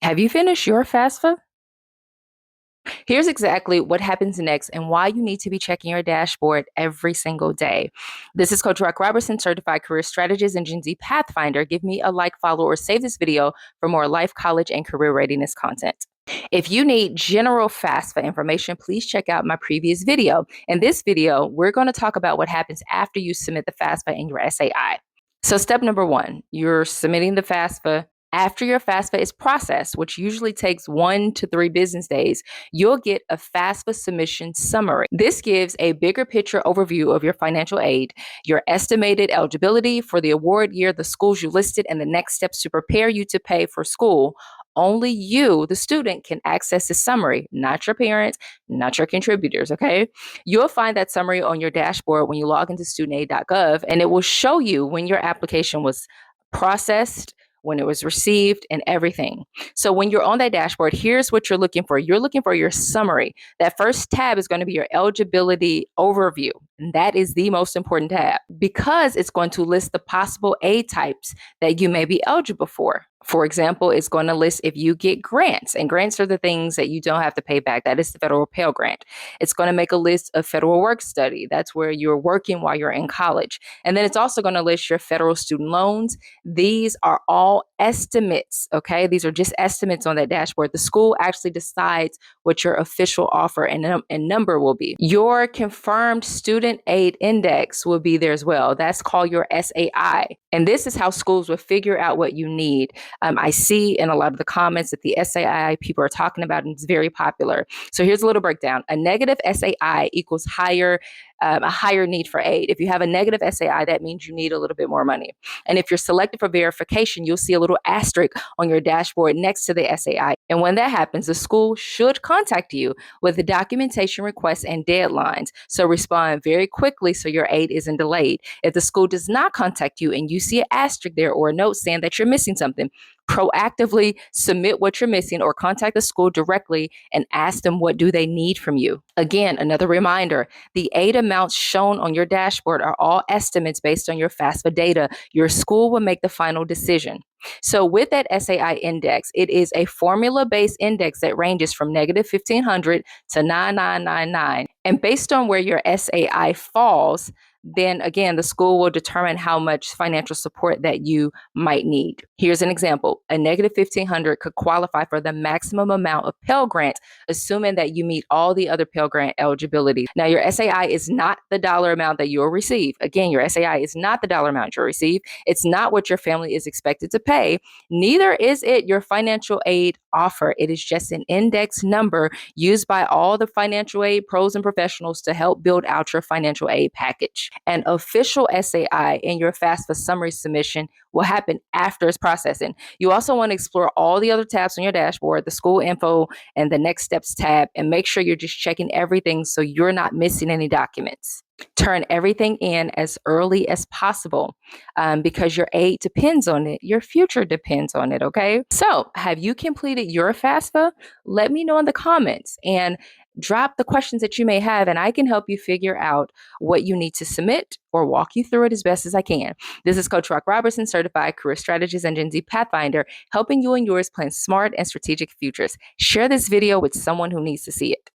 Have you finished your FAFSA? Here's exactly what happens next and why you need to be checking your dashboard every single day. This is Coach Rock Robertson, Certified Career Strategist and Gen Z Pathfinder. Give me a like, follow, or save this video for more life, college, and career readiness content. If you need general FAFSA information, please check out my previous video. In this video, we're going to talk about what happens after you submit the FAFSA and your SAI. So step number one, you're submitting the FAFSA. After your FAFSA is processed, which usually takes 1 to 3 business days, you'll get a FAFSA submission summary. This gives a bigger picture overview of your financial aid, your estimated eligibility for the award year, the schools you listed, and the next steps to prepare you to pay for school. Only you, the student, can access the summary, not your parents, not your contributors, okay? You'll find that summary on your dashboard when you log into studentaid.gov, and it will show you when your application was processed, when it was received, and everything. So when you're on that dashboard, here's what you're looking for. You're looking for your summary. That first tab is going to be your eligibility overview. And that is the most important tab because it's going to list the possible aid types that you may be eligible for. For example, it's going to list if you get grants, and grants are the things that you don't have to pay back. That is the federal Pell Grant. It's going to make a list of federal work study. That's where you're working while you're in college. And then it's also going to list your federal student loans. These are all estimates, okay? These are just estimates on that dashboard. The school actually decides what your official offer and number will be. Your confirmed student aid index will be there as well. That's called your SAI. And this is how schools will figure out what you need. I see in a lot of the comments that the SAI people are talking about, and it's very popular. So here's a little breakdown. A negative SAI equals a higher need for aid. If you have a negative SAI, that means you need a little bit more money. And if you're selected for verification, you'll see a little asterisk on your dashboard next to the SAI. And when that happens, the school should contact you with the documentation requests and deadlines. So respond very quickly so your aid isn't delayed. If the school does not contact you and you see an asterisk there or a note saying that you're missing something, proactively submit what you're missing or contact the school directly and ask them what do they need from you. Again, another reminder, the aid amounts shown on your dashboard are all estimates based on your FAFSA data. Your school will make the final decision. So with that SAI index, it is a formula-based index that ranges from negative 1,500 to 9,999. And based on where your SAI falls, then again, the school will determine how much financial support that you might need. Here's an example. A negative 1,500 could qualify for the maximum amount of Pell Grant, assuming that you meet all the other Pell Grant eligibility. Now, your SAI is not the dollar amount that you'll receive. Again, your SAI is not the dollar amount you'll receive. It's not what your family is expected to pay. Neither is it your financial aid offer. It is just an index number used by all the financial aid pros and professionals to help build out your financial aid package. An official SAI in your FAFSA summary submission will happen after its processing. You also want to explore all the other tabs on your dashboard, the school info and the next steps tab, and make sure you're just checking everything so you're not missing any documents. Turn everything in as early as possible because your aid depends on it. Your future depends on it, okay? So have you completed your FAFSA? Let me know in the comments and drop the questions that you may have, and I can help you figure out what you need to submit or walk you through it as best as I can. This is Coach Rock Robertson, Certified Career Strategist and Gen Z Pathfinder, helping you and yours plan smart and strategic futures. Share this video with someone who needs to see it.